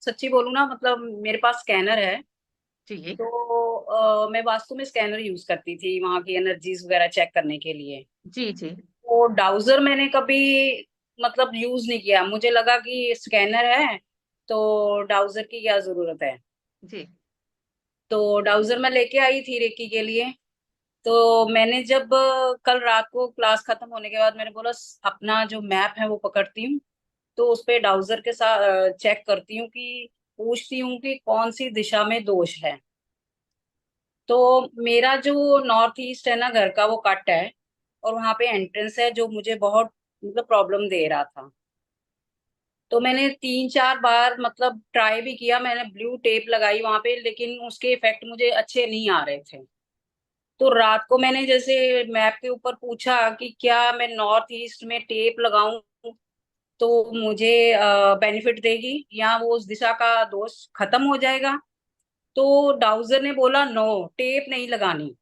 सच्ची बोलूं ना, मतलब मेरे पास स्कैनर है। जी तो मैं वास्तु में स्कैनर यूज करती थी वहां की एनर्जीज वगैरह चेक करने के लिए। जी जी वो डाउजर मैंने कभी मतलब यूज नहीं किया, मुझे लगा कि स्कैनर है तो डाउजर की क्या जरूरत है। जी। तो डाउजर मैं लेके आई थी रेकी के लिए। तो मैंने जब कल रात को क्लास खत्म होने के बाद मैंने बोला अपना जो मैप है वो पकड़ती हूँ, तो उस पे डाउजर के साथ चेक करती हूँ कि पूछती हूँ कि कौन सी दिशा में दोष है। तो मेरा जो नॉर्थ ईस्ट है ना घर का, वो कट है और वहां पे एंट्रेंस है जो मुझे बहुत मतलब प्रॉब्लम दे रहा था। तो मैंने 3 4 बार मतलब ट्राई भी किया, मैंने ब्लू टेप लगाई वहां पे, लेकिन उसके इफेक्ट मुझे अच्छे नहीं आ रहे थे। तो रात को मैंने जैसे मैप के ऊपर पूछा कि क्या मैं नॉर्थ ईस्ट में टेप लगाऊं तो मुझे बेनिफिट देगी या वो उस दिशा का दोष खत्म हो जाएगा। तो डाउजर ने बोला नो, टेप नहीं लगानी।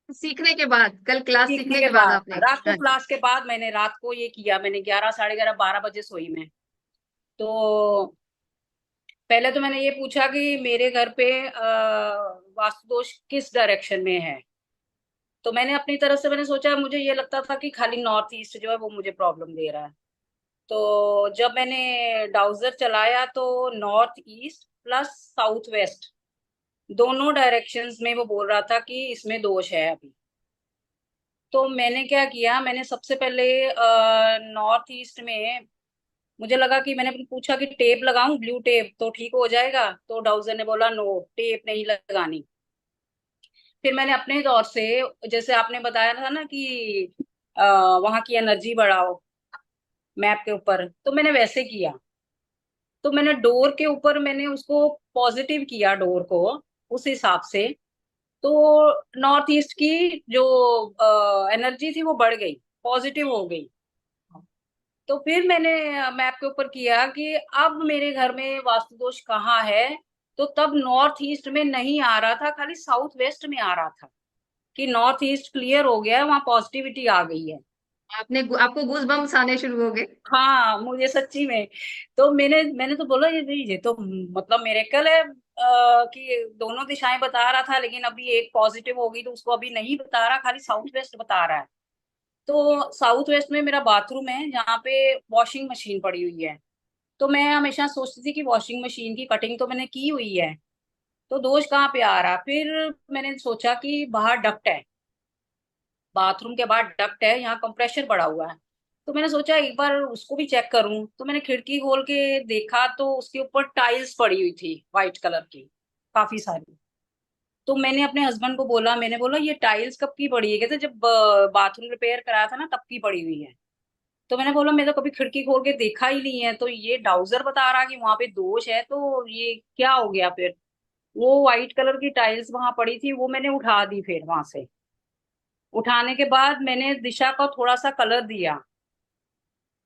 सीखने के बाद, कल क्लास सीखने सीखने के के बाद बाद आपने? रात को हाँ जी। क्लास के बाद मैंने रात को ये किया, मैंने 11 11:30 12 बजे सोई मैं। तो पहले तो मैंने ये पूछा कि मेरे घर पे वास्तु दोष किस डायरेक्शन में है। तो मैंने अपनी तरफ से मैंने सोचा, मुझे ये लगता था कि खाली नॉर्थ ईस्ट जो है वो मुझे प्रॉब्लम दे रहा है। तो जब मैंने डाउजर चलाया तो north east plus south west दोनों डायरेक्शंस में वो बोल रहा था कि इसमें दोष है अभी। तो मैंने क्या किया, मैंने सबसे पहले नॉर्थ ईस्ट में मुझे लगा कि मैंने पूछा कि टेप लगाऊं ब्लू टेप तो ठीक हो जाएगा, तो डाउजर ने बोला नो, टेप नहीं लगानी। फिर मैंने अपने तौर से, जैसे आपने बताया था ना कि वहां की एनर्जी बढ़ाओ मैप के ऊपर, तो मैंने वैसे किया। तो मैंने डोर के ऊपर मैंने उसको पॉजिटिव किया, डोर को उस हिसाब से। तो नॉर्थ ईस्ट की जो एनर्जी थी वो बढ़ गई, पॉजिटिव हो गई। तो फिर मैंने मैप के ऊपर किया कि अब मेरे घर में वास्तु दोष कहाँ है। तो तब नॉर्थ ईस्ट में नहीं आ रहा था, खाली साउथ वेस्ट में आ रहा था कि नॉर्थ ईस्ट क्लियर हो गया है, वहां पॉजिटिविटी आ गई है। आपको गूज बम्स आने शुरू हो गए? हाँ मुझे सच्ची में। तो मैंने तो बोला ये तो मतलब मिरेकल है कि दोनों दिशाएं बता रहा था, लेकिन अभी एक पॉजिटिव होगी तो उसको अभी नहीं बता रहा, खाली साउथ वेस्ट बता रहा है। तो साउथ वेस्ट में मेरा बाथरूम है जहाँ पे वॉशिंग मशीन पड़ी हुई है। तो मैं हमेशा सोचती थी कि वॉशिंग मशीन की कटिंग तो मैंने की हुई है, तो दोष कहाँ पे आ रहा। फिर मैंने सोचा कि बाहर डक्ट है, बाथरूम के बाहर डक्ट है, यहाँ कंप्रेशर पड़ा हुआ है। तो मैंने सोचा एक बार उसको भी चेक करूं। तो मैंने खिड़की खोल के देखा तो उसके ऊपर टाइल्स पड़ी हुई थी वाइट कलर की, काफी सारी। तो मैंने अपने हस्बैंड को बोला, मैंने बोला ये टाइल्स कब की पड़ी है, कहते जब बाथरूम रिपेयर कराया था ना तब की पड़ी हुई है। तो मैंने बोला मैं तो कभी खिड़की खोल के देखा ही नहीं है, तो ये डाउजर बता रहा कि वहां पे दोष है, तो ये क्या हो गया फिर। वो व्हाइट कलर की टाइल्स वहां पड़ी थी, वो मैंने उठा दी। फिर वहां से उठाने के बाद मैंने दिशा का थोड़ा सा कलर दिया।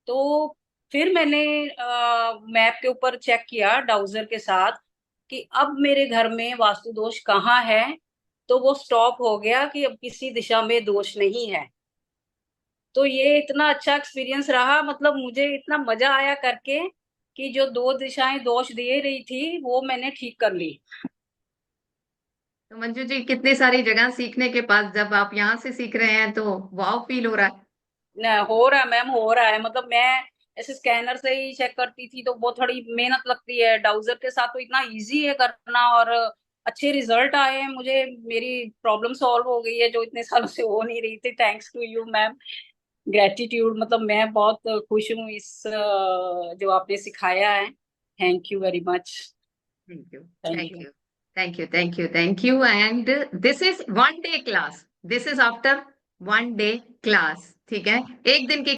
तो फिर मैंने मैप के ऊपर चेक किया डाउजर के साथ कि अब मेरे घर में वास्तु दोष कहाँ है। तो वो स्टॉप हो गया कि अब किसी दिशा में दोष नहीं है। तो ये इतना अच्छा एक्सपीरियंस रहा, मतलब मुझे इतना मजा आया करके कि जो दो दिशाएं दोष दे रही थी वो मैंने ठीक कर ली। तो मंजू जी, कितनी सारी जगह सीखने के बाद जब आप यहाँ से सीख रहे हैं तो वाव फील हो रहा है। न हो रहा है मैम, हो रहा है। मतलब मैं ऐसे स्कैनर से ही चेक करती थी तो वो थोड़ी मेहनत लगती है, डाउजर के साथ तो इतना इजी है करना, और अच्छे रिजल्ट आए हैं मुझे। मेरी प्रॉब्लम सॉल्व हो गई है जो इतने सालों से हो नहीं रही थी, thanks to you ma'am. Gratitude, मतलब मैं बहुत खुश हूँ इस जो आपने सिखाया है। Thank you very much. Thank you. Thank thank you. You. Thank you. Thank you. Thank you. And this is one day class, this is after one day class, ठीक है? एक दिन की